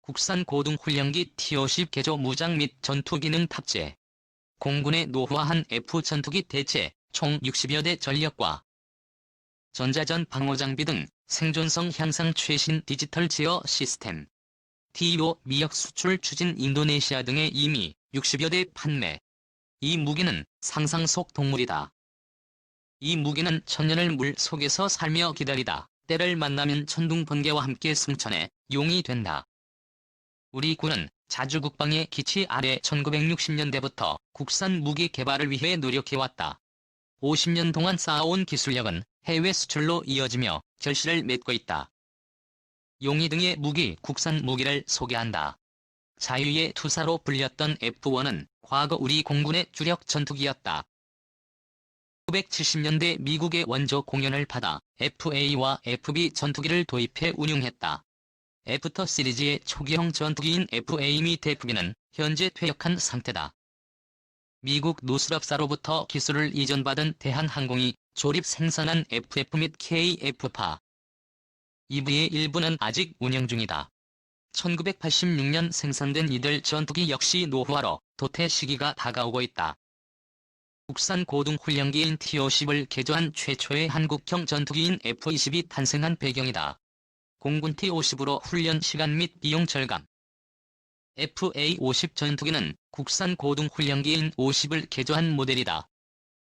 국산 고등훈련기 T-50 개조 무장 및 전투기능 탑재. 공군의 노후화한 F-전투기 대체 총 60여 대 전력과 전자전 방어장비 등 생존성 향상 최신 디지털 제어 시스템. T-5 미역 수출 추진 인도네시아 등에 이미 60여 대 판매. 이 무기는 상상 속 동물이다. 이 무기는 천년을 물 속에서 살며 기다리다 때를 만나면 천둥 번개와 함께 승천해 용이 된다. 우리 군은 자주국방의 기치 아래 1960년대부터 국산 무기 개발을 위해 노력해왔다. 50년 동안 쌓아온 기술력은 해외 수출로 이어지며 결실을 맺고 있다. 용이 등의 무기, 국산 무기를 소개한다. 자유의 투사로 불렸던 F-1은 과거 우리 공군의 주력 전투기였다. 1970년대 미국의 원조 공연을 받아 FA와 FB 전투기를 도입해 운용했다. 애프터 시리즈의 초기형 전투기인 FA 및 FB는 현재 퇴역한 상태다. 미국 노스럽사로부터 기술을 이전받은 대한항공이 조립 생산한 FF 및 KF-파 EV의 일부는 아직 운영 중이다. 1986년 생산된 이들 전투기 역시 노후화로 도태 시기가 다가오고 있다. 국산 고등훈련기인 T-50을 개조한 최초의 한국형 전투기인 F-20이 탄생한 배경이다. 공군 T-50으로 훈련 시간 및 비용 절감. FA-50 전투기는 국산 고등훈련기인 50을 개조한 모델이다.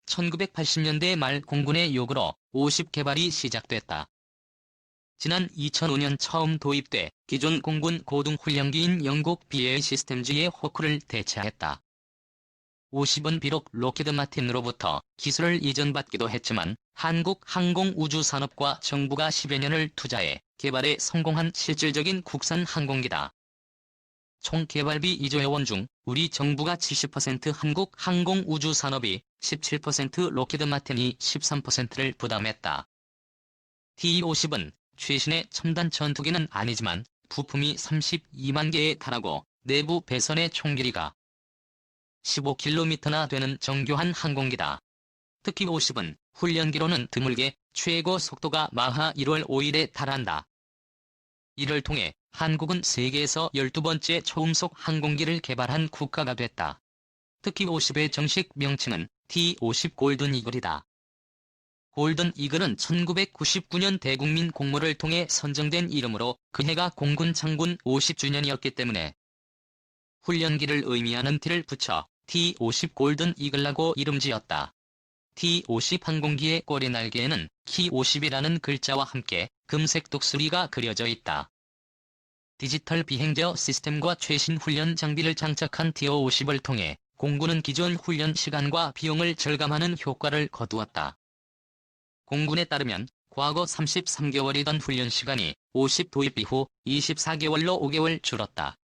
1980년대 말 공군의 요구로 50 개발이 시작됐다. 지난 2005년 처음 도입돼 기존 공군 고등훈련기인 영국 BAE 시스템즈의 호크를 대체했다. 50은 비록 록히드 마틴으로부터 기술을 이전받기도 했지만 한국 항공우주산업과 정부가 10여 년을 투자해 개발에 성공한 실질적인 국산 항공기다. 총 개발비 2조여 원 중 우리 정부가 70%, 한국 항공우주산업이 17%, 록히드 마틴이 13%를 부담했다. T-50은 최신의 첨단 전투기는 아니지만 부품이 32만 개에 달하고 내부 배선의 총 길이가 15km나 되는 정교한 항공기다. 특히 50은 훈련기로는 드물게 최고 속도가 마하 1월 5일에 달한다. 이를 통해 한국은 세계에서 12번째 초음속 항공기를 개발한 국가가 됐다. 특히 50의 정식 명칭은 T-50 골든 이글이다. 골든 이글은 1999년 대국민 공모를 통해 선정된 이름으로 그해가 공군 창군 50주년이었기 때문에 훈련기를 의미하는 T를 붙여 T-50 골든 이글라고 이름지었다. T-50 항공기의 꼬리 날개에는 키50이라는 글자와 함께 금색 독수리가 그려져 있다. 디지털 비행제어 시스템과 최신 훈련 장비를 장착한 T-50을 통해 공군은 기존 훈련 시간과 비용을 절감하는 효과를 거두었다. 공군에 따르면 과거 33개월이던 훈련 시간이 50 도입 이후 24개월로 5개월 줄었다.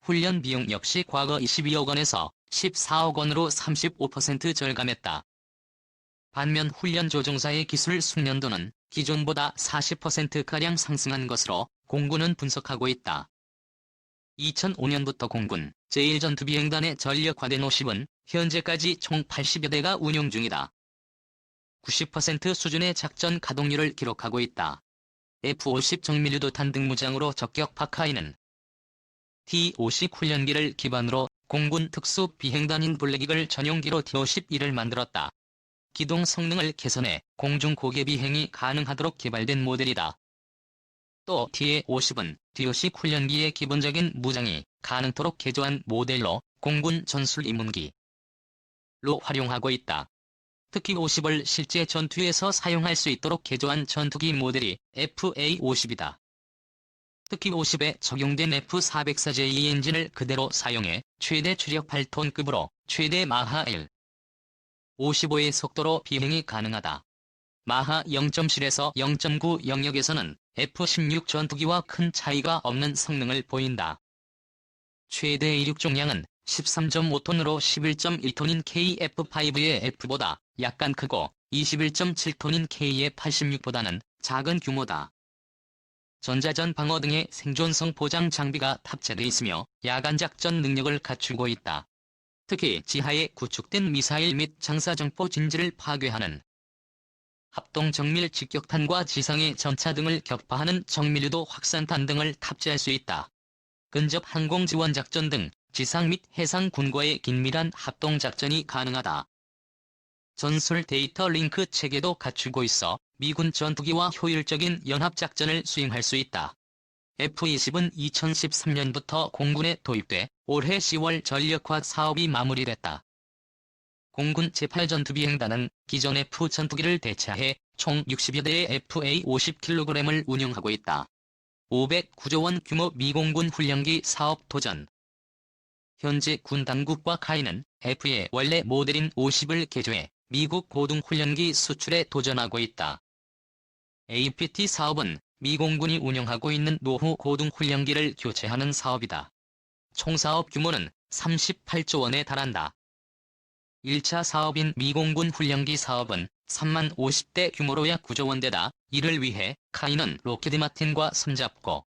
훈련 비용 역시 과거 22억 원에서 14억 원으로 35% 절감했다. 반면 훈련 조종사의 기술 숙련도는 기존보다 40%가량 상승한 것으로 공군은 분석하고 있다. 2005년부터 공군 제1전투비행단의 전력화된 50은 현재까지 총 80여 대가 운용 중이다. 90% 수준의 작전 가동률을 기록하고 있다. F-50 정밀유도탄 등 무장으로 적격 파카이는 T-50 훈련기를 기반으로 공군 특수 비행단인 블랙이글 전용기로 T-51을 만들었다. 기동 성능을 개선해 공중 고개 비행이 가능하도록 개발된 모델이다. 또 T-50은 T-50 훈련기의 기본적인 무장이 가능토록 개조한 모델로 공군 전술 입문기로 활용하고 있다. 특히 50을 실제 전투에서 사용할 수 있도록 개조한 전투기 모델이 FA-50이다. 특히 50에 적용된 F404J 엔진을 그대로 사용해 최대 추력 8톤급으로 최대 마하 1. 55의 속도로 비행이 가능하다. 마하 0.7에서 0.9 영역에서는 F-16 전투기와 큰 차이가 없는 성능을 보인다. 최대 이륙重량은 13.5톤으로 11.1톤인 KF-5의 F보다 약간 크고 21.7톤인 K의 86보다는 작은 규모다. 전자전 방어 등의 생존성 보장 장비가 탑재돼 있으며 야간 작전 능력을 갖추고 있다. 특히 지하에 구축된 미사일 및 장사정포 진지를 파괴하는 합동 정밀 직격탄과 지상의 전차 등을 격파하는 정밀유도 확산탄 등을 탑재할 수 있다. 근접 항공 지원 작전 등 지상 및 해상 군과의 긴밀한 합동 작전이 가능하다. 전술 데이터 링크 체계도 갖추고 있어 미군 전투기와 효율적인 연합작전을 수행할 수 있다. F-20은 2013년부터 공군에 도입돼 올해 10월 전력화 사업이 마무리됐다. 공군 제8전투비행단은 기존 F 전투기를 대체해 총 60여 대의 FA-50kg을 운용하고 있다. 509조 원 규모 미공군 훈련기 사업 도전. 현재 군 당국과 카이는 F의 원래 모델인 50을 개조해 미국 고등 훈련기 수출에 도전하고 있다. APT 사업은 미공군이 운영하고 있는 노후 고등 훈련기를 교체하는 사업이다. 총 사업 규모는 38조 원에 달한다. 1차 사업인 미공군 훈련기 사업은 3만 50대 규모로 약 9조 원대다. 이를 위해 카이는 록히드 마틴과 손잡고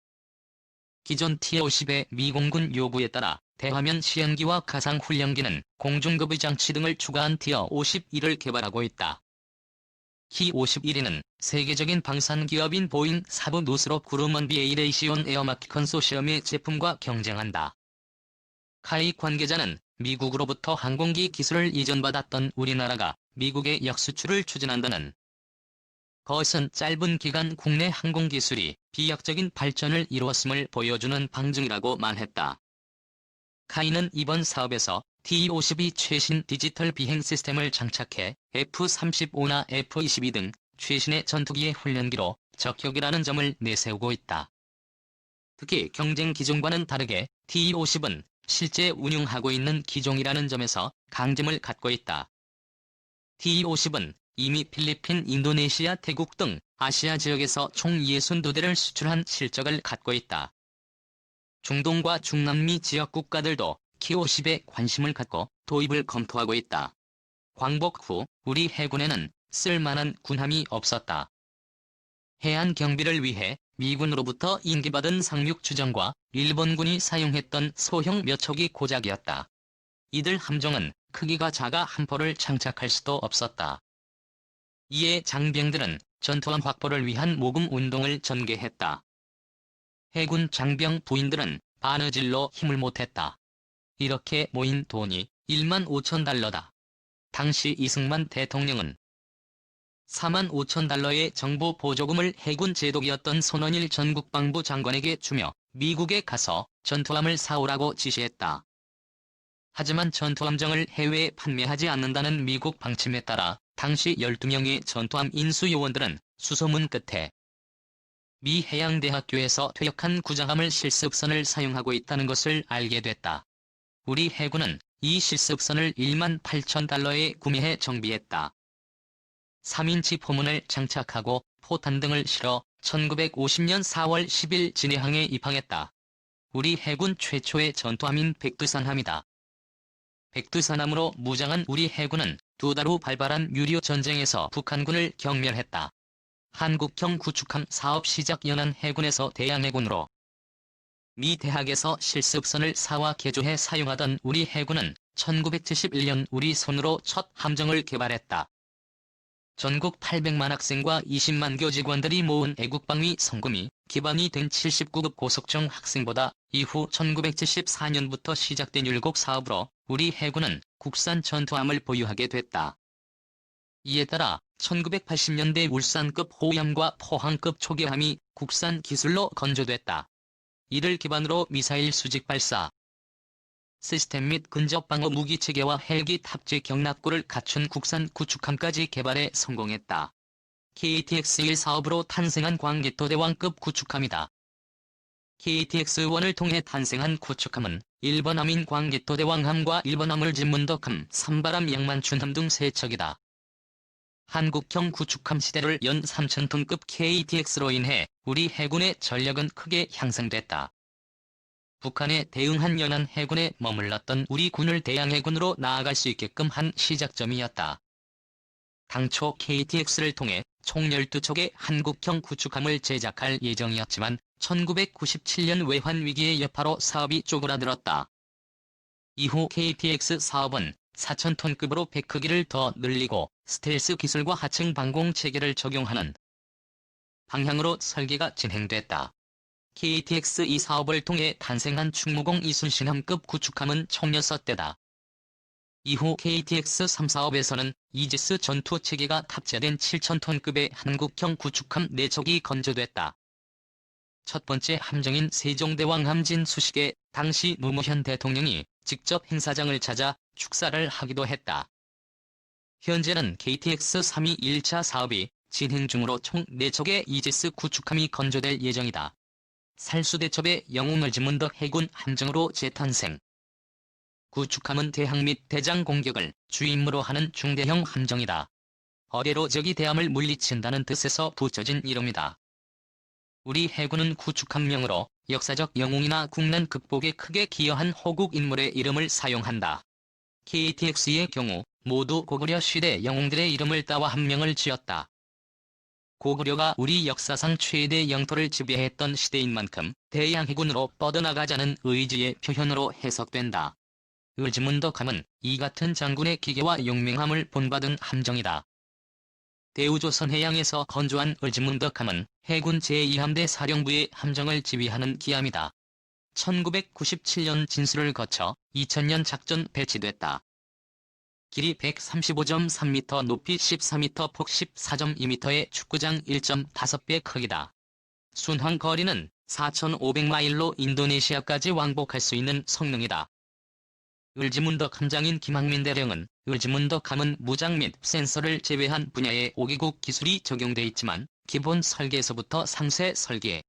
기존 T-50의 미공군 요구에 따라 대화면 시연기와 가상 훈련기는 공중급의 장치 등을 추가한 T-51을 개발하고 있다. T-51는 세계적인 방산기업인 보잉 사부 노스롭 그루먼 비에이레이시온 에어마키 컨소시엄의 제품과 경쟁한다. 카이 관계자는 미국으로부터 항공기 기술을 이전받았던 우리나라가 미국의 역수출을 추진한다는 것은 짧은 기간 국내 항공기술이 비약적인 발전을 이루었음을 보여주는 방증이라고 말했다. 카이는 이번 사업에서 T-52 최신 디지털 비행 시스템을 장착해 F-35나 F-22 등 최신의 전투기의 훈련기로 적격이라는 점을 내세우고 있다. 특히 경쟁 기종과는 다르게 T-50은 실제 운용하고 있는 기종이라는 점에서 강점을 갖고 있다. T-50은 이미 필리핀, 인도네시아, 태국 등 아시아 지역에서 총 62대를 수출한 실적을 갖고 있다. 중동과 중남미 지역 국가들도 T-50에 관심을 갖고 도입을 검토하고 있다. 광복 후 우리 해군에는 쓸만한 군함이 없었다. 해안 경비를 위해 미군으로부터 인기받은 상륙 주정과 일본군이 사용했던 소형 몇 척이 고작이었다. 이들 함정은 크기가 작아 한 포를 장착할 수도 없었다. 이에 장병들은 전투함 확보를 위한 모금 운동을 전개했다. 해군 장병 부인들은 바느질로 힘을 못했다. 이렇게 모인 돈이 1만 5천 달러다. 당시 이승만 대통령은 4만 5천 달러의 정부 보조금을 해군 제독이었던 손원일 전 국방부 장관에게 주며 미국에 가서 전투함을 사오라고 지시했다. 하지만 전투함정을 해외에 판매하지 않는다는 미국 방침에 따라 당시 12명의 전투함 인수 요원들은 수소문 끝에 미 해양대학교에서 퇴역한 구장함을 실습선을 사용하고 있다는 것을 알게 됐다. 우리 해군은 이 실습선을 1만 8천 달러에 구매해 정비했다. 3인치 포문을 장착하고 포탄 등을 실어 1950년 4월 10일 진해항에 입항했다. 우리 해군 최초의 전투함인 백두산함이다. 백두산함으로 무장한 우리 해군은 2달 후 발발한 유료 전쟁에서 북한군을 경멸했다. 한국형 구축함 사업 시작 연안 해군에서 대양해군으로 미 대학에서 실습선을 사와 개조해 사용하던 우리 해군은 1971년 우리 손으로 첫 함정을 개발했다. 전국 800만 학생과 20만 교직원들이 모은 애국방위 성금이 기반이 된 79급 고속정 학생보다 이후 1974년부터 시작된 율곡 사업으로 우리 해군은 국산 전투함을 보유하게 됐다. 이에 따라 1980년대 울산급 호위함과 포항급 초계함이 국산 기술로 건조됐다. 이를 기반으로 미사일 수직 발사 시스템 및 근접방어 무기체계와 헬기 탑재 경납고를 갖춘 국산 구축함까지 개발에 성공했다. KTX-1 사업으로 탄생한 광개토대왕급 구축함이다. KTX-1을 통해 탄생한 구축함은 1번함인 광개토대왕함과 1번함을 진문덕함, 삼바람 양만춘함 등 3척이다. 한국형 구축함 시대를 연 3,000톤급 KTX로 인해 우리 해군의 전력은 크게 향상됐다. 북한에 대응한 연안 해군에 머물렀던 우리 군을 대양해군으로 나아갈 수 있게끔 한 시작점이었다. 당초 KTX를 통해 총 12척의 한국형 구축함을 제작할 예정이었지만 1997년 외환위기의 여파로 사업이 쪼그라들었다. 이후 KTX 사업은 4,000톤급으로 배 크기를 더 늘리고 스텔스 기술과 하층 방공 체계를 적용하는 방향으로 설계가 진행됐다. KTX-2 사업을 통해 탄생한 충무공 이순신함급 구축함은 총 6대다. 이후 KTX-3 사업에서는 이지스 전투체계가 탑재된 7,000톤급의 한국형 구축함 4척이 건조됐다. 첫 번째 함정인 세종대왕 함진수식에 당시 노무현 대통령이 직접 행사장을 찾아 축사를 하기도 했다. 현재는 KTX-3이 1차 사업이 진행 중으로 총 4척의 이지스 구축함이 건조될 예정이다. 살수대첩의 영웅 을지문덕 해군 함정으로 재탄생. 구축함은 대항 및 대장 공격을 주임무로 하는 중대형 함정이다. 어뢰로 적이 대함을 물리친다는 뜻에서 붙여진 이름이다. 우리 해군은 구축함명으로 역사적 영웅이나 국난 극복에 크게 기여한 호국 인물의 이름을 사용한다. KTX의 경우 모두 고구려 시대 영웅들의 이름을 따와 함명을 지었다. 고구려가 우리 역사상 최대 영토를 지배했던 시대인 만큼 대양해군으로 뻗어나가자는 의지의 표현으로 해석된다. 을지문덕함은 이 같은 장군의 기계와 용맹함을 본받은 함정이다. 대우조선 해양에서 건조한 을지문덕함은 해군 제2함대 사령부의 함정을 지휘하는 기함이다. 1997년 진수를 거쳐 2000년 작전 배치됐다. 길이 135.3m, 높이 14m, 폭 14.2m의 축구장 1.5배 크기다. 순항 거리는 4,500마일로 인도네시아까지 왕복할 수 있는 성능이다. 을지문덕 함장인 김학민 대령은 을지문덕함은 무장 및 센서를 제외한 분야에 5개국 기술이 적용돼 있지만 기본 설계에서부터 상세 설계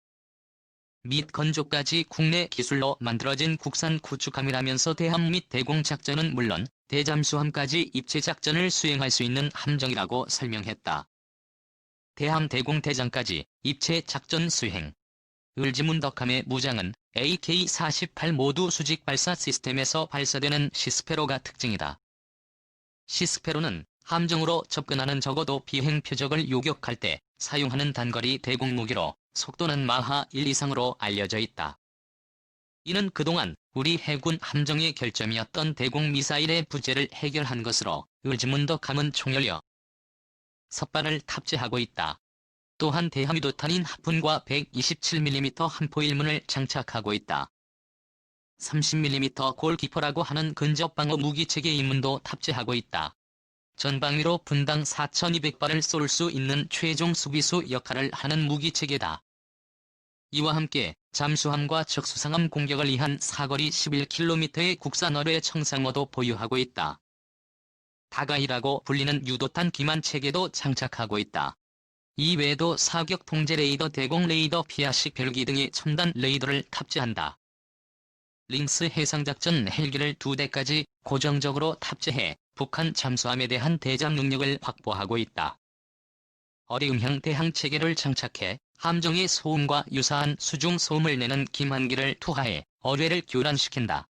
및 건조까지 국내 기술로 만들어진 국산 구축함이라면서 대함 및 대공 작전은 물론 대잠수함까지 입체 작전을 수행할 수 있는 함정이라고 설명했다. 대함 대공 대장까지 입체 작전 수행. 을지문덕함의 무장은 AK-48 모두 수직 발사 시스템에서 발사되는 시스페로가 특징이다. 시스페로는 함정으로 접근하는 적어도 비행 표적을 요격할 때 사용하는 단거리 대공 무기로 속도는 마하 1 이상으로 알려져 있다. 이는 그동안 우리 해군 함정의 결점이었던 대공 미사일의 부재를 해결한 것으로 을지문덕함은 총연료 섭발을 탑재하고 있다. 또한 대함유도탄인 하푼과 127mm 함포일문을 장착하고 있다. 30mm 골키퍼라고 하는 근접방어 무기체계 입문도 탑재하고 있다. 전방위로 분당 4,200발을 쏠 수 있는 최종 수비수 역할을 하는 무기체계다. 이와 함께 잠수함과 적수상함 공격을 위한 사거리 11km의 국산 어뢰 청상모도 보유하고 있다. 다가이라고 불리는 유도탄 기만 체계도 장착하고 있다. 이외에도 사격 통제 레이더, 대공 레이더, 피아식 별기 등의 첨단 레이더를 탑재한다. 링스 해상작전 헬기를 2대까지 고정적으로 탑재해 북한 잠수함에 대한 대잠 능력을 확보하고 있다. 어뢰 음향 대항 체계를 장착해 함정의 소음과 유사한 수중 소음을 내는 김한기를 투하해 어뢰를 교란시킨다.